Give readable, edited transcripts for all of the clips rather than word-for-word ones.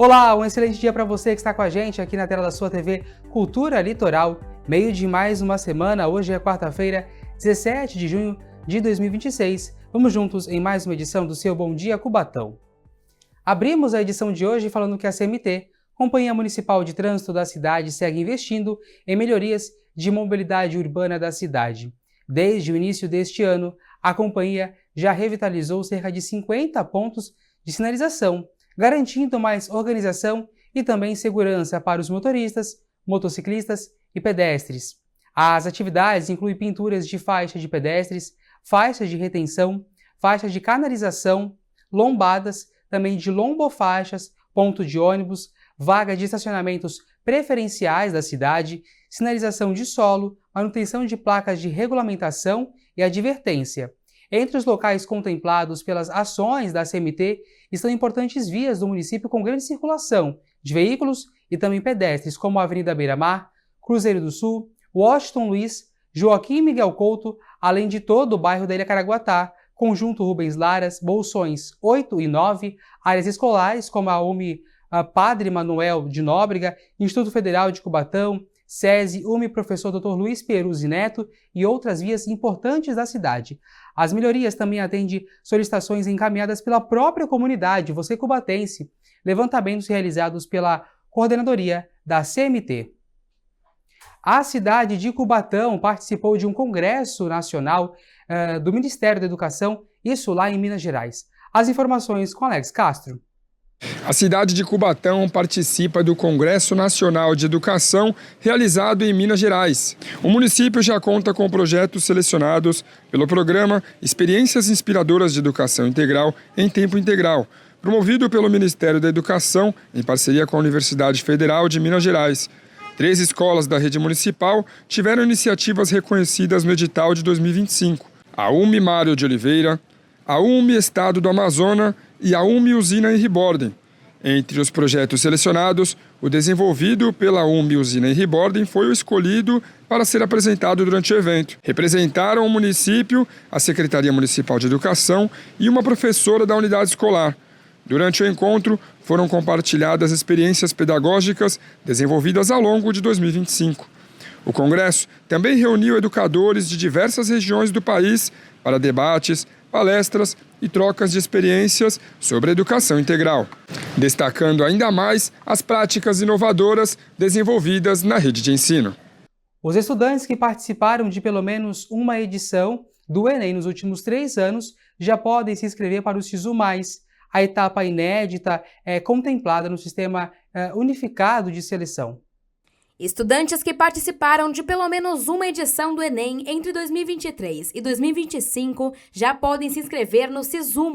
Olá, um excelente dia para você que está com a gente aqui na tela da sua TV Cultura Litoral. Meio de mais uma semana, hoje é quarta-feira, 17 de junho de 2026. Vamos juntos em mais uma edição do seu Bom Dia Cubatão. Abrimos a edição de hoje falando que a CMT, Companhia Municipal de Trânsito da cidade, segue investindo em melhorias de mobilidade urbana da cidade. Desde o início deste ano, a companhia já revitalizou cerca de 50 pontos de sinalização, garantindo mais organização e também segurança para os motoristas, motociclistas e pedestres. As atividades incluem pinturas de faixa de pedestres, faixas de retenção, faixas de canalização, lombadas, também de lombofaixas, ponto de ônibus, vagas de estacionamentos preferenciais da cidade, sinalização de solo, manutenção de placas de regulamentação e advertência. Entre os locais contemplados pelas ações da CMT estão importantes vias do município com grande circulação de veículos e também pedestres, como a Avenida Beira-Mar, Cruzeiro do Sul, Washington Luiz, Joaquim Miguel Couto, além de todo o bairro da Ilha Caraguatá, Conjunto Rubens Laras, Bolsões 8 e 9, áreas escolares como a UME Padre Manuel de Nóbrega, Instituto Federal de Cubatão, SESI, UME Professor Dr. Luiz Peruzzi Neto e outras vias importantes da cidade. As melhorias também atendem solicitações encaminhadas pela própria comunidade, você cubatense, levantamentos realizados pela coordenadoria da CMT. A cidade de Cubatão participou de um congresso nacional do Ministério da Educação, isso lá em Minas Gerais. As informações com Alex Castro. A cidade de Cubatão participa do Congresso Nacional de Educação realizado em Minas Gerais. O município já conta com projetos selecionados pelo programa Experiências Inspiradoras de Educação Integral em Tempo Integral, promovido pelo Ministério da Educação em parceria com a Universidade Federal de Minas Gerais. 3 escolas da rede municipal tiveram iniciativas reconhecidas no edital de 2025. A UME Mário de Oliveira, a UME Estado do Amazonas e a UME Usina Henri Borden. Entre os projetos selecionados, o desenvolvido pela UME Usina Henri Borden foi o escolhido para ser apresentado durante o evento. Representaram o município, a Secretaria Municipal de Educação e uma professora da unidade escolar. Durante o encontro, foram compartilhadas experiências pedagógicas desenvolvidas ao longo de 2025. O congresso também reuniu educadores de diversas regiões do país para debates, palestras e trocas de experiências sobre a educação integral, destacando ainda mais as práticas inovadoras desenvolvidas na rede de ensino. Os estudantes que participaram de pelo menos uma edição do Enem nos últimos 3 anos já podem se inscrever para o SISU+. A etapa inédita é contemplada no Sistema Unificado de Seleção. Estudantes que participaram de pelo menos uma edição do Enem entre 2023 e 2025 já podem se inscrever no SISU+,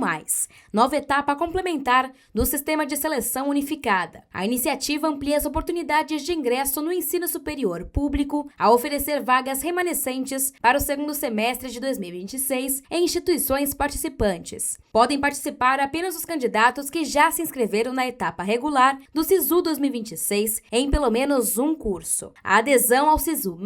nova etapa complementar do Sistema de Seleção Unificada. A iniciativa amplia as oportunidades de ingresso no ensino superior público ao oferecer vagas remanescentes para o segundo semestre de 2026 em instituições participantes. Podem participar apenas os candidatos que já se inscreveram na etapa regular do SISU 2026 em pelo menos um curso. A adesão ao SISU+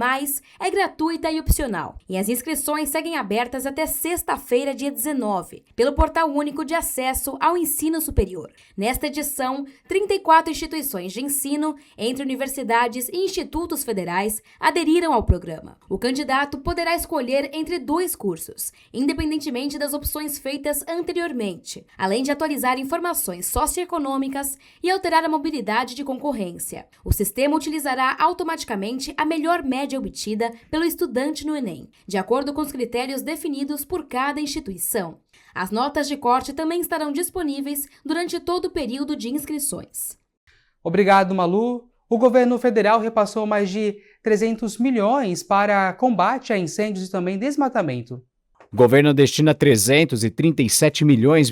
é gratuita e opcional, e as inscrições seguem abertas até sexta-feira, dia 19, pelo Portal Único de Acesso ao Ensino Superior. Nesta edição, 34 instituições de ensino, entre universidades e institutos federais, aderiram ao programa. O candidato poderá escolher entre 2 cursos, independentemente das opções feitas anteriormente, além de atualizar informações socioeconômicas e alterar a mobilidade de concorrência. O sistema utilizará automaticamente a melhor média obtida pelo estudante no Enem, de acordo com os critérios definidos por cada instituição. As notas de corte também estarão disponíveis durante todo o período de inscrições. Obrigado, Malu. O governo federal repassou mais de 300 milhões para combate a incêndios e também desmatamento. O governo destina 337,5 milhões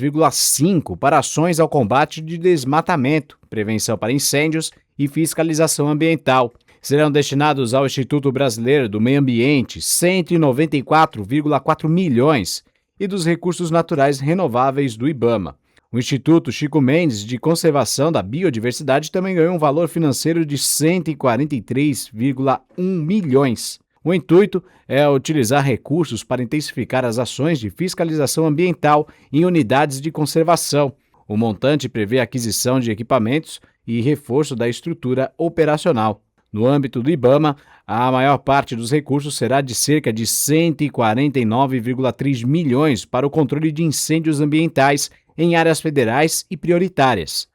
para ações ao combate de desmatamento, prevenção para incêndios e fiscalização ambiental. Serão destinados ao Instituto Brasileiro do Meio Ambiente 194,4 milhões e dos Recursos Naturais Renováveis do IBAMA. O Instituto Chico Mendes de Conservação da Biodiversidade também ganhou um valor financeiro de 143,1 milhões. O intuito é utilizar recursos para intensificar as ações de fiscalização ambiental em unidades de conservação. O montante prevê a aquisição de equipamentos e reforço da estrutura operacional. No âmbito do IBAMA, a maior parte dos recursos será de cerca de 149,3 milhões para o controle de incêndios ambientais em áreas federais e prioritárias.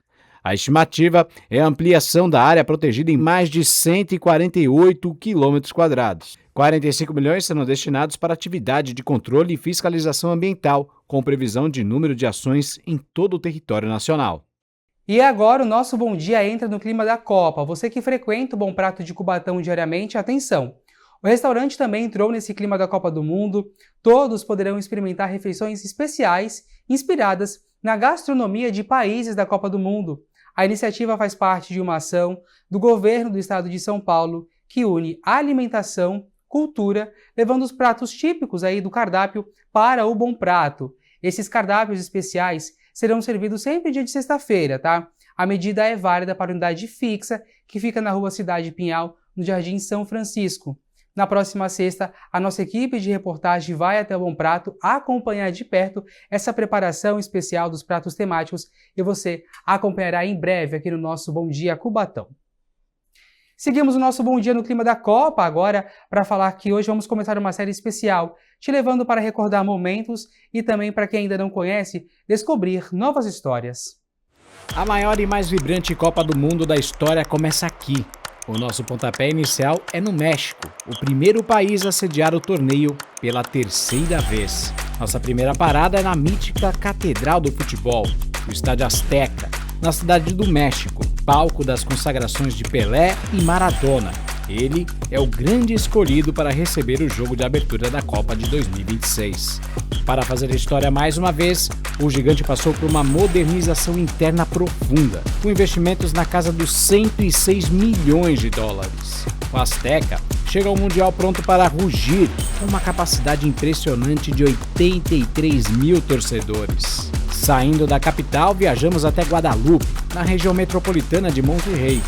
A estimativa é a ampliação da área protegida em mais de 148 quilômetros quadrados. 45 milhões serão destinados para atividade de controle e fiscalização ambiental, com previsão de número de ações em todo o território nacional. E agora o nosso Bom Dia entra no clima da Copa. Você que frequenta o Bom Prato de Cubatão diariamente, atenção! O restaurante também entrou nesse clima da Copa do Mundo. Todos poderão experimentar refeições especiais inspiradas na gastronomia de países da Copa do Mundo. A iniciativa faz parte de uma ação do governo do estado de São Paulo que une alimentação, cultura, levando os pratos típicos aí do cardápio para o Bom Prato. Esses cardápios especiais serão servidos sempre dia de sexta-feira, tá? A medida é válida para a unidade fixa, que fica na rua Cidade Pinhal, no Jardim São Francisco. Na próxima sexta, a nossa equipe de reportagem vai até o Bom Prato acompanhar de perto essa preparação especial dos pratos temáticos e você acompanhará em breve aqui no nosso Bom Dia Cubatão. Seguimos o nosso Bom Dia no clima da Copa agora para falar que hoje vamos começar uma série especial, te levando para recordar momentos e também para quem ainda não conhece, descobrir novas histórias. A maior e mais vibrante Copa do Mundo da história começa aqui. O nosso pontapé inicial é no México, o primeiro país a sediar o torneio pela terceira vez. Nossa primeira parada é na mítica Catedral do Futebol, o Estádio Azteca, na cidade do México, palco das consagrações de Pelé e Maradona. Ele é o grande escolhido para receber o jogo de abertura da Copa de 2026. Para fazer a história mais uma vez, o gigante passou por uma modernização interna profunda, com investimentos na casa dos 106 milhões de dólares. O Azteca chega ao Mundial pronto para rugir, com uma capacidade impressionante de 83 mil torcedores. Saindo da capital, viajamos até Guadalupe, na região metropolitana de Monterrey,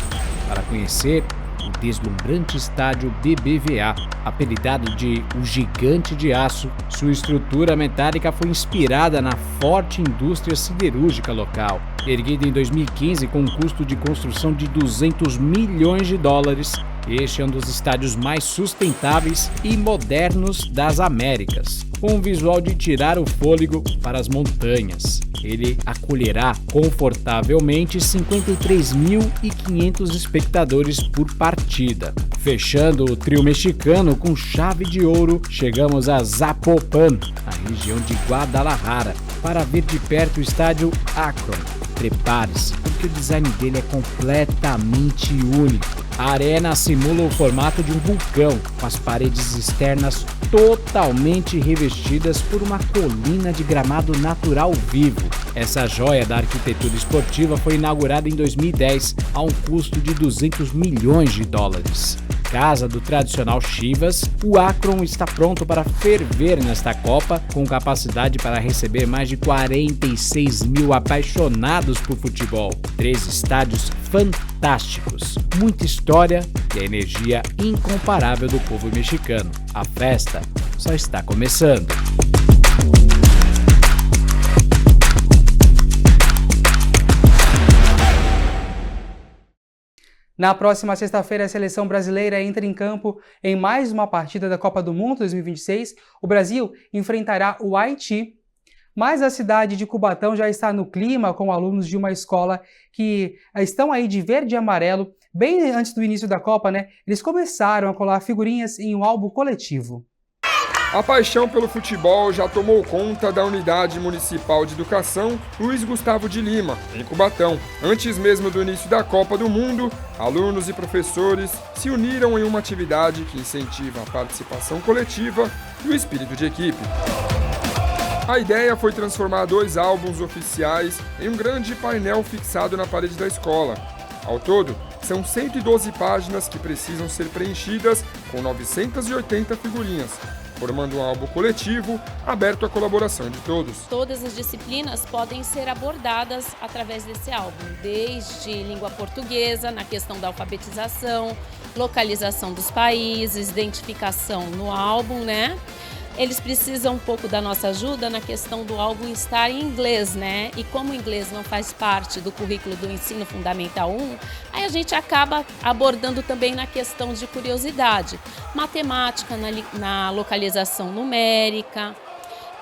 para conhecer o deslumbrante estádio BBVA, apelidado de O Gigante de Aço. Sua estrutura metálica foi inspirada na forte indústria siderúrgica local. Erguida em 2015 com um custo de construção de 200 milhões de dólares, este é um dos estádios mais sustentáveis e modernos das Américas, com um visual de tirar o fôlego para as montanhas. Ele acolherá confortavelmente 53.500 espectadores por partida. Fechando o trio mexicano com chave de ouro, chegamos a Zapopan, a região de Guadalajara, para ver de perto o estádio Akron. Prepare-se, porque o design dele é completamente único. A arena simula o formato de um vulcão, com as paredes externas totalmente revestidas por uma colina de gramado natural vivo. Essa joia da arquitetura esportiva foi inaugurada em 2010 a um custo de 200 milhões de dólares. Casa do tradicional Chivas, o Akron está pronto para ferver nesta Copa, com capacidade para receber mais de 46 mil apaixonados por futebol. 3 estádios fantásticos, muita história e a energia incomparável do povo mexicano. A festa só está começando. Na próxima sexta-feira, a seleção brasileira entra em campo em mais uma partida da Copa do Mundo 2026. O Brasil enfrentará o Haiti. Mas a cidade de Cubatão já está no clima com alunos de uma escola que estão aí de verde e amarelo. Bem antes do início da Copa, né? Eles começaram a colar figurinhas em um álbum coletivo. A paixão pelo futebol já tomou conta da Unidade Municipal de Educação Luiz Gustavo de Lima, em Cubatão. Antes mesmo do início da Copa do Mundo, alunos e professores se uniram em uma atividade que incentiva a participação coletiva e o espírito de equipe. A ideia foi transformar 2 álbuns oficiais em um grande painel fixado na parede da escola. Ao todo, são 112 páginas que precisam ser preenchidas com 980 figurinhas, formando um álbum coletivo aberto à colaboração de todos. Todas as disciplinas podem ser abordadas através desse álbum, desde língua portuguesa, na questão da alfabetização, localização dos países, identificação no álbum, né? eles precisam um pouco da nossa ajuda na questão do álbum estar em inglês, né? E como o inglês não faz parte do currículo do ensino fundamental 1, aí a gente acaba abordando também na questão de curiosidade. Matemática, na localização numérica,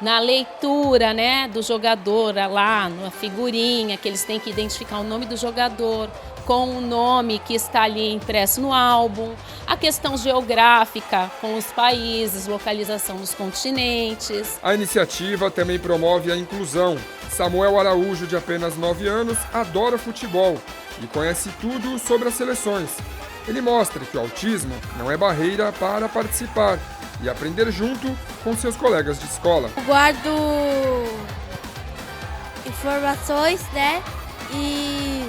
na leitura, né, do jogador lá, na figurinha, que eles têm que identificar o nome do jogador com o nome que está ali impresso no álbum, a questão geográfica com os países, localização dos continentes. A iniciativa também promove a inclusão. Samuel Araújo, de apenas 9 anos, adora futebol e conhece tudo sobre as seleções. Ele mostra que o autismo não é barreira para participar e aprender junto com seus colegas de escola. Eu guardo informações, né? E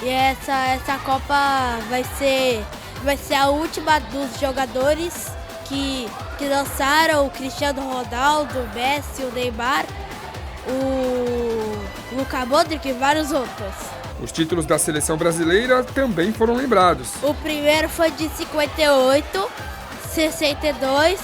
essa Copa vai ser a última dos jogadores que lançaram: o Cristiano Ronaldo, o Messi, o Neymar, o Luka Modric e vários outros. Os títulos da seleção brasileira também foram lembrados. O primeiro foi de 58, 62,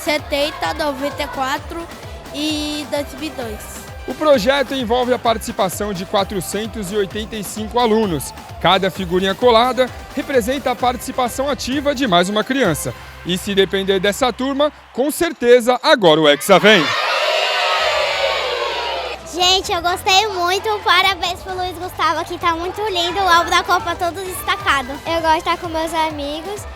70, 94 e 2002. O projeto envolve a participação de 485 alunos. Cada figurinha colada representa a participação ativa de mais uma criança. E se depender dessa turma, com certeza agora o Hexa vem. Gente, eu gostei muito. Parabéns pro Luiz Gustavo, que tá muito lindo. O álbum da Copa todo destacado. Eu gosto de estar com meus amigos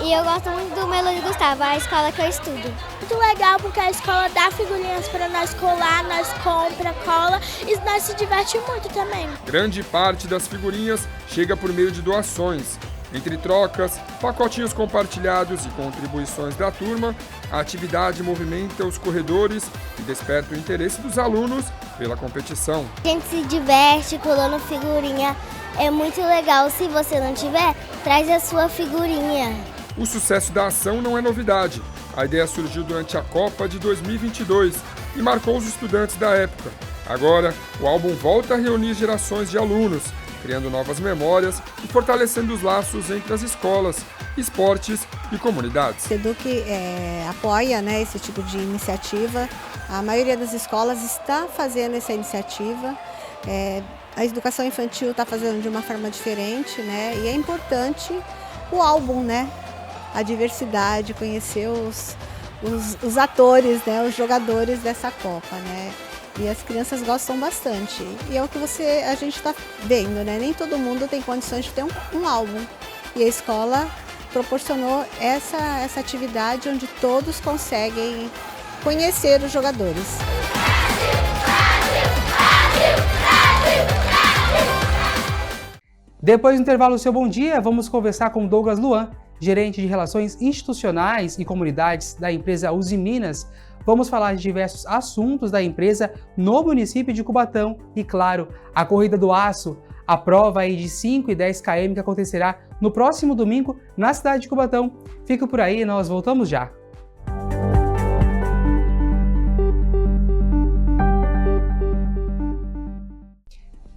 e eu gosto muito do meu Luiz Gustavo, a escola que eu estudo. Muito legal porque a escola dá figurinhas para nós colar, nós compra, cola e nós se divertimos muito também. Grande parte das figurinhas chega por meio de doações. Entre trocas, pacotinhos compartilhados e contribuições da turma, a atividade movimenta os corredores e desperta o interesse dos alunos pela competição. A gente se diverte colando figurinha, é muito legal. Se você não tiver, traz a sua figurinha. O sucesso da ação não é novidade. A ideia surgiu durante a Copa de 2022 e marcou os estudantes da época. Agora, o álbum volta a reunir gerações de alunos, criando novas memórias e fortalecendo os laços entre as escolas, esportes e comunidades. O SEDUC apoia, né, esse tipo de iniciativa. A maioria das escolas está fazendo essa iniciativa. A educação infantil está fazendo de uma forma diferente, né, e é importante o álbum, né, a diversidade, conhecer os atores, né, os jogadores dessa Copa, né. E as crianças gostam bastante. E é o que a gente está vendo, né? Nem todo mundo tem condições de ter um álbum. E a escola proporcionou essa atividade onde todos conseguem conhecer os jogadores. Depois do intervalo Seu Bom Dia, vamos conversar com Douglas Luan, gerente de Relações Institucionais e Comunidades da empresa Usiminas. Vamos falar de diversos assuntos da empresa no município de Cubatão e, claro, a Corrida do Aço, a prova aí de 5 e 10 km que acontecerá no próximo domingo na cidade de Cubatão. Fica por aí, nós voltamos já.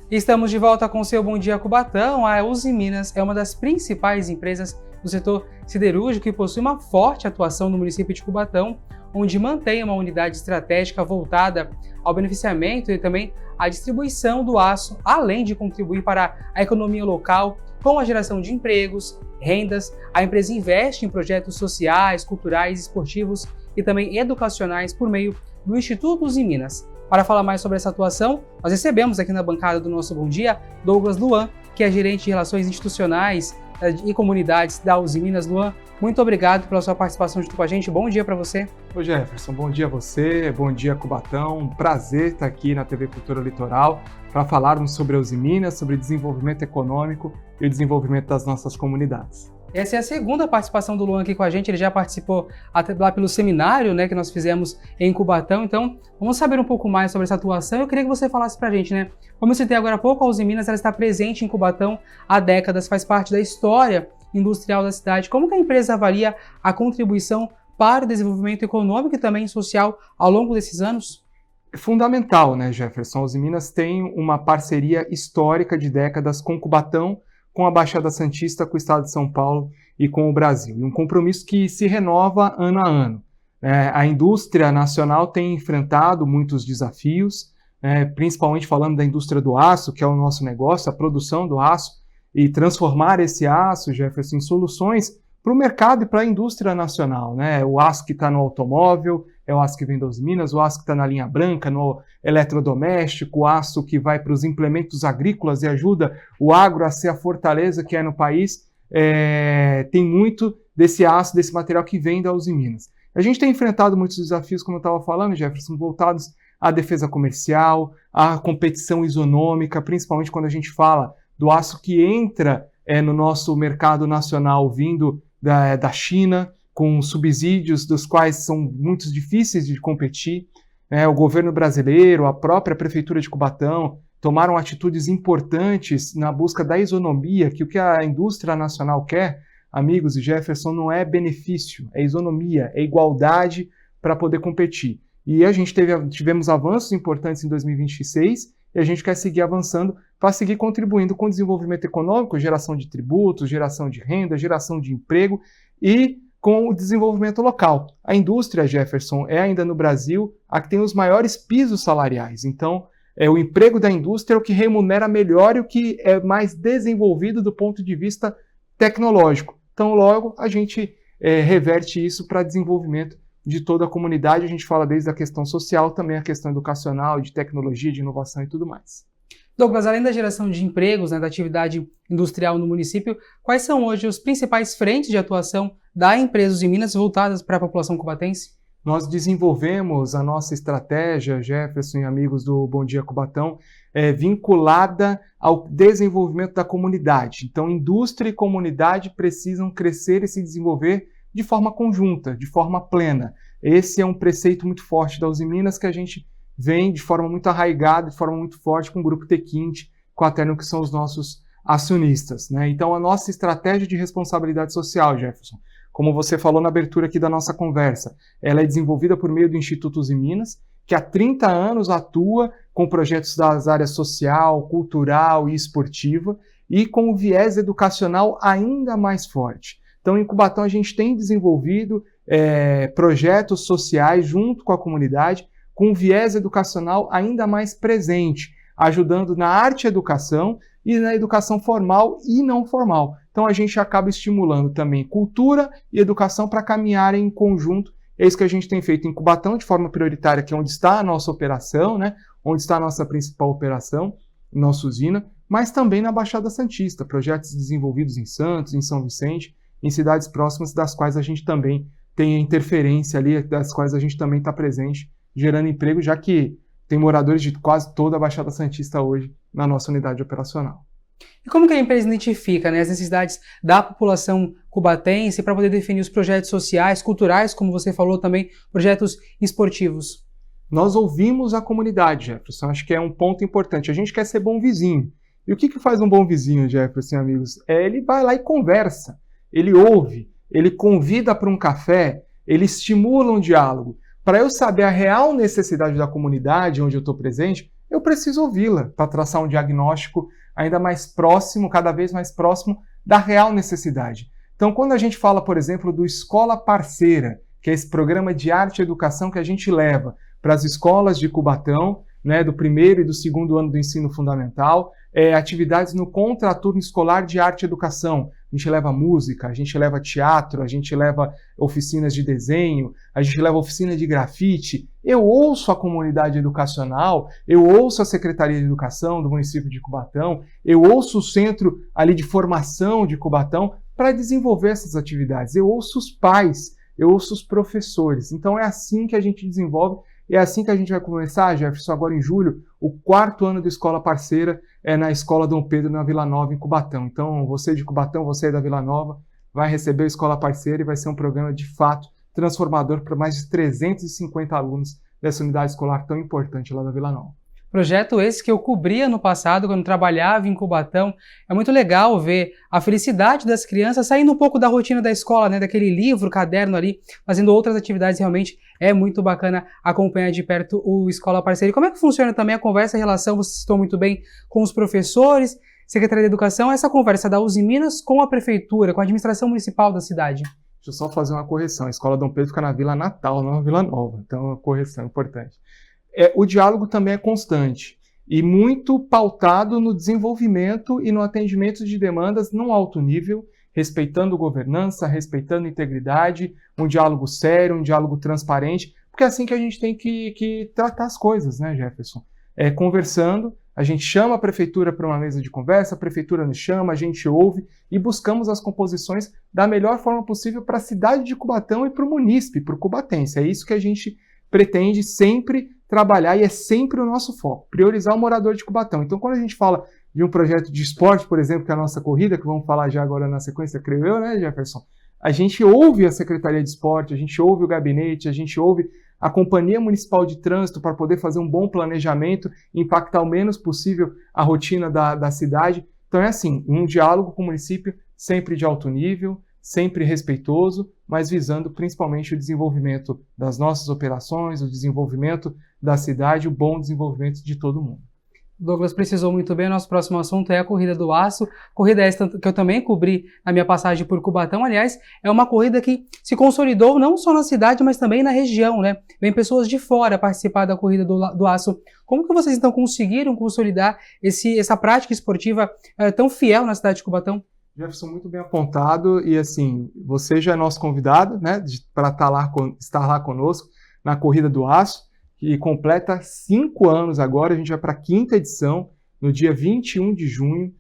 Estamos de volta com o Seu Bom Dia Cubatão. A Usiminas é uma das principais empresas do setor siderúrgico e possui uma forte atuação no município de Cubatão, onde mantém uma unidade estratégica voltada ao beneficiamento e também à distribuição do aço, além de contribuir para a economia local com a geração de empregos, rendas. A empresa investe em projetos sociais, culturais, esportivos e também educacionais por meio do Instituto Usiminas. Para falar mais sobre essa atuação, nós recebemos aqui na bancada do nosso Bom Dia Douglas Luan, que é gerente de Relações Institucionais e Comunidades da Usiminas. Luan, muito obrigado pela sua participação junto com a gente. Bom dia para você. Oi, Jefferson. Bom dia a você. Bom dia, Cubatão. Um prazer estar aqui na TV Cultura Litoral para falarmos sobre a Usiminas, sobre desenvolvimento econômico e o desenvolvimento das nossas comunidades. Essa é a segunda participação do Luan aqui com a gente. Ele já participou até lá pelo seminário, né, que nós fizemos em Cubatão. Então, vamos saber um pouco mais sobre essa atuação. Eu queria que você falasse pra gente, né? Como eu citei agora há pouco, a Usiminas ela está presente em Cubatão há décadas, faz parte da história industrial da cidade. Como que a empresa avalia a contribuição para o desenvolvimento econômico e também social ao longo desses anos? É fundamental, né, Jefferson? A Usiminas tem uma parceria histórica de décadas com Cubatão, com a Baixada Santista, com o Estado de São Paulo e com o Brasil. E um compromisso que se renova ano a ano. A indústria nacional tem enfrentado muitos desafios, principalmente falando da indústria do aço, que é o nosso negócio, a produção do aço, e transformar esse aço, Jefferson, em soluções para o mercado e para a indústria nacional, né? O aço que está no automóvel, é o aço que vem das Minas, o aço que está na linha branca, no eletrodoméstico, o aço que vai para os implementos agrícolas e ajuda o agro a ser a fortaleza que é no país, tem muito desse aço, desse material que vem da Uzi Minas. A gente tem enfrentado muitos desafios, como eu estava falando, Jefferson, voltados à defesa comercial, à competição isonômica, principalmente quando a gente fala do aço que entra no nosso mercado nacional vindo da China, com subsídios dos quais são muito difíceis de competir. O governo brasileiro, a própria Prefeitura de Cubatão, tomaram atitudes importantes na busca da isonomia, que o que a indústria nacional quer, amigos e Jefferson, não é benefício, é isonomia, é igualdade para poder competir. E a gente tivemos avanços importantes em 2026 e a gente quer seguir avançando para seguir contribuindo com o desenvolvimento econômico, geração de tributos, geração de renda, geração de emprego e com o desenvolvimento local. A indústria, Jefferson, é ainda no Brasil a que tem os maiores pisos salariais. Então, o emprego da indústria é o que remunera melhor e o que é mais desenvolvido do ponto de vista tecnológico. Então, logo, a gente reverte isso para desenvolvimento de toda a comunidade. A gente fala desde a questão social, também a questão educacional, de tecnologia, de inovação e tudo mais. Douglas, além da geração de empregos, da atividade industrial no município, quais são hoje os principais frentes de atuação da empresa Uzi Minas voltadas para a população cubatense? Nós desenvolvemos a nossa estratégia, Jefferson e amigos do Bom Dia Cubatão, vinculada ao desenvolvimento da comunidade. Então, indústria e comunidade precisam crescer e se desenvolver de forma conjunta, de forma plena. Esse é um preceito muito forte da Uzi Minas que a gente vem de forma muito arraigada, de forma muito forte com o Grupo T15, com a Ternium, que são os nossos acionistas, né? Então, a nossa estratégia de responsabilidade social, Jefferson, como você falou na abertura aqui da nossa conversa, ela é desenvolvida por meio do Instituto Uzi Minas, que há 30 anos atua com projetos das áreas social, cultural e esportiva, e com o viés educacional ainda mais forte. Então, em Cubatão, a gente tem desenvolvido projetos sociais junto com a comunidade, com um viés educacional ainda mais presente, ajudando na arte e educação e na educação formal e não formal. Então, a gente acaba estimulando também cultura e educação para caminharem em conjunto. É isso que a gente tem feito em Cubatão, de forma prioritária, que é onde está a nossa operação, né? Onde está a nossa principal operação, nossa usina, mas também na Baixada Santista, projetos desenvolvidos em Santos, em São Vicente, em cidades próximas, das quais a gente também tem a interferência ali, das quais a gente também está presente, gerando emprego, já que tem moradores de quase toda a Baixada Santista hoje na nossa unidade operacional. E como que a empresa identifica, as necessidades da população cubatense para poder definir os projetos sociais, culturais, como você falou também, projetos esportivos? Nós ouvimos a comunidade, Jefferson, acho que é um ponto importante. A gente quer ser bom vizinho. E o que faz um bom vizinho, Jefferson, amigos? Ele vai lá e conversa, ele ouve, ele convida para um café, ele estimula um diálogo. Para eu saber a real necessidade da comunidade onde eu estou presente, eu preciso ouvi-la para traçar um diagnóstico ainda mais próximo, cada vez mais próximo da real necessidade. Então, quando a gente fala, por exemplo, do Escola Parceira, que é esse programa de arte e educação que a gente leva para as escolas de Cubatão, do primeiro e do segundo ano do ensino fundamental, atividades no contraturno escolar de arte e educação. A gente leva música, a gente leva teatro, a gente leva oficinas de desenho, a gente leva oficina de grafite. Eu ouço a comunidade educacional, eu ouço a Secretaria de Educação do município de Cubatão, eu ouço o centro ali de formação de Cubatão para desenvolver essas atividades. Eu ouço os pais, eu ouço os professores. Então é assim que a gente desenvolve. É assim que a gente vai começar, Jefferson, agora em julho, o 4º ano da Escola Parceira na Escola Dom Pedro, na Vila Nova, em Cubatão. Então, você de Cubatão, você da Vila Nova, vai receber a Escola Parceira e vai ser um programa, de fato, transformador para mais de 350 alunos dessa unidade escolar tão importante lá da Vila Nova. Projeto esse que eu cobria no passado, quando trabalhava em Cubatão. É muito legal ver a felicidade das crianças saindo um pouco da rotina da escola, daquele livro, caderno ali, fazendo outras atividades. Realmente é muito bacana acompanhar de perto o Escola Parceira. E como é que funciona também a conversa, a relação, você citou muito bem, com os professores, Secretaria de Educação, essa conversa da Uzi Minas com a Prefeitura, com a administração municipal da cidade? Deixa eu só fazer uma correção. A Escola Dom Pedro fica na Vila Natal, não na Vila Nova. Então, uma correção importante. O diálogo também é constante e muito pautado no desenvolvimento e no atendimento de demandas num alto nível, respeitando governança, respeitando integridade, um diálogo sério, um diálogo transparente, porque é assim que a gente tem que tratar as coisas, né, Jefferson? Conversando, a gente chama a prefeitura para uma mesa de conversa, a prefeitura nos chama, a gente ouve e buscamos as composições da melhor forma possível para a cidade de Cubatão e para o munícipe, para o cubatense. É isso que a gente pretende sempre trabalhar e é sempre o nosso foco, priorizar o morador de Cubatão. Então, quando a gente fala de um projeto de esporte, por exemplo, que é a nossa corrida, que vamos falar já agora na sequência, creio eu, né, Jefferson? A gente ouve a Secretaria de Esporte, a gente ouve o gabinete, a gente ouve a Companhia Municipal de Trânsito para poder fazer um bom planejamento, impactar o menos possível a rotina da cidade. Então é assim, um diálogo com o município sempre de alto nível, sempre respeitoso, mas visando principalmente o desenvolvimento das nossas operações, o desenvolvimento da cidade, o bom desenvolvimento de todo mundo. Douglas precisou muito bem. Nosso próximo assunto é a Corrida do Aço. Corrida esta que eu também cobri na minha passagem por Cubatão. Aliás, é uma corrida que se consolidou não só na cidade, mas também na região, né? Vem pessoas de fora participar da Corrida do Aço. Como que vocês então conseguiram consolidar essa prática esportiva tão fiel na cidade de Cubatão? Jefferson, muito bem apontado. E assim, você já é nosso convidado, né, para estar lá conosco na Corrida do Aço, que completa 5 anos agora. A gente vai para a 5ª edição, no dia 21 de junho.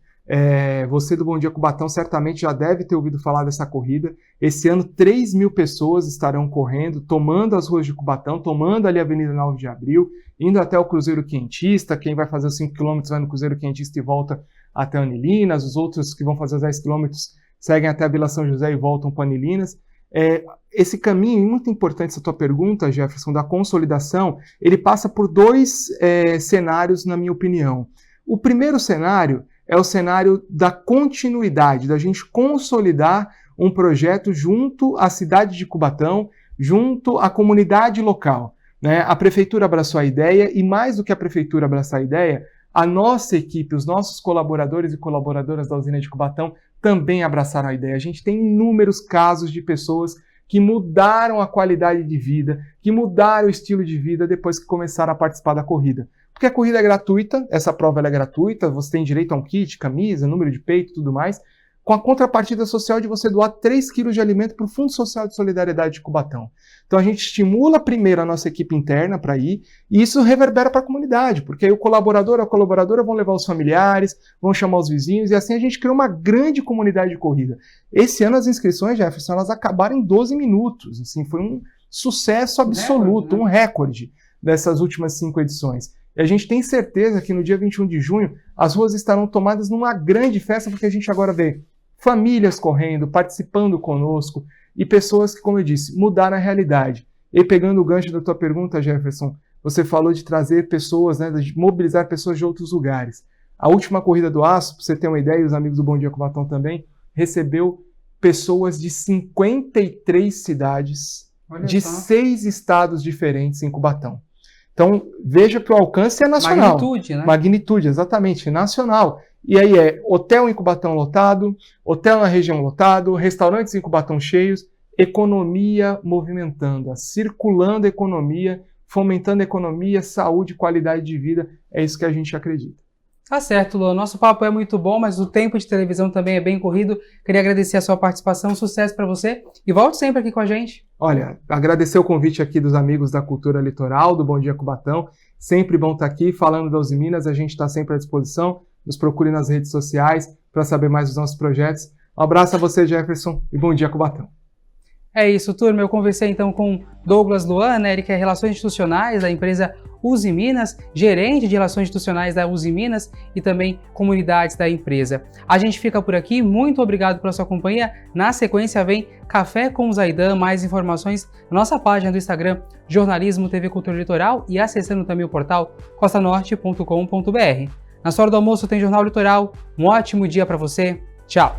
Você do Bom Dia Cubatão certamente já deve ter ouvido falar dessa corrida. Esse ano 3.000 pessoas estarão correndo, tomando as ruas de Cubatão, tomando ali a Avenida 9 de Abril, indo até o Cruzeiro Quentista. Quem vai fazer os 5 km vai no Cruzeiro Quentista e volta até Anilinas. Os outros que vão fazer os 10 km seguem até a Vila São José e voltam para Anilinas. Esse caminho, muito importante essa tua pergunta, Jefferson, da consolidação, ele passa por 2 cenários, na minha opinião. O primeiro cenário é o cenário da continuidade, da gente consolidar um projeto junto à cidade de Cubatão, junto à comunidade local, né? A prefeitura abraçou a ideia e, mais do que a prefeitura abraçar a ideia, a nossa equipe, os nossos colaboradores e colaboradoras da usina de Cubatão também abraçaram a ideia. A gente tem inúmeros casos de pessoas que mudaram a qualidade de vida, que mudaram o estilo de vida depois que começaram a participar da corrida. Porque a corrida é gratuita, essa prova é gratuita, você tem direito a um kit, camisa, número de peito e tudo mais, com a contrapartida social de você doar 3 quilos de alimento para o Fundo Social de Solidariedade de Cubatão. Então a gente estimula primeiro a nossa equipe interna para ir, e isso reverbera para a comunidade, porque aí o colaborador ou a colaboradora vão levar os familiares, vão chamar os vizinhos, e assim a gente cria uma grande comunidade de corrida. Esse ano as inscrições, Jefferson, elas acabaram em 12 minutos, assim, foi um sucesso absoluto, um recorde dessas últimas 5 edições. E a gente tem certeza que no dia 21 de junho as ruas estarão tomadas numa grande festa, porque a gente agora vê famílias correndo, participando conosco, e pessoas que, como eu disse, mudaram a realidade. E pegando o gancho da tua pergunta, Jefferson, você falou de trazer pessoas, né, de mobilizar pessoas de outros lugares. A última Corrida do Aço, para você ter uma ideia, e os amigos do Bom Dia Cubatão também, recebeu pessoas de 53 cidades, de 6 estados diferentes em Cubatão. Então, veja que o alcance é nacional. Magnitude, né? Magnitude, exatamente, nacional. E aí hotel em Cubatão lotado, hotel na região lotado, restaurantes em Cubatão cheios, economia movimentando, circulando a economia, fomentando a economia, saúde, qualidade de vida. É isso que a gente acredita. Tá certo, Luan. Nosso papo é muito bom, mas o tempo de televisão também é bem corrido. Queria agradecer a sua participação, sucesso para você e volte sempre aqui com a gente. Olha, agradecer o convite aqui dos amigos da Cultura Litoral, do Bom Dia Cubatão. Sempre bom estar aqui falando da Uzi Minas, a gente está sempre à disposição. Nos procure nas redes sociais para saber mais dos nossos projetos. Um abraço a você, Jefferson, e bom dia, Cubatão. É isso, turma. Eu conversei então com Douglas Luan, né? Ele que é Relações Institucionais da empresa Uzi Minas, gerente de Relações Institucionais da Uzi Minas e também comunidades da empresa. A gente fica por aqui. Muito obrigado pela sua companhia. Na sequência vem Café com o Zaidan. Mais informações na nossa página do Instagram, Jornalismo TV Cultura Litoral, e acessando também o portal costanorte.com.br. Na sua hora do almoço tem Jornal Litoral. Um ótimo dia para você. Tchau!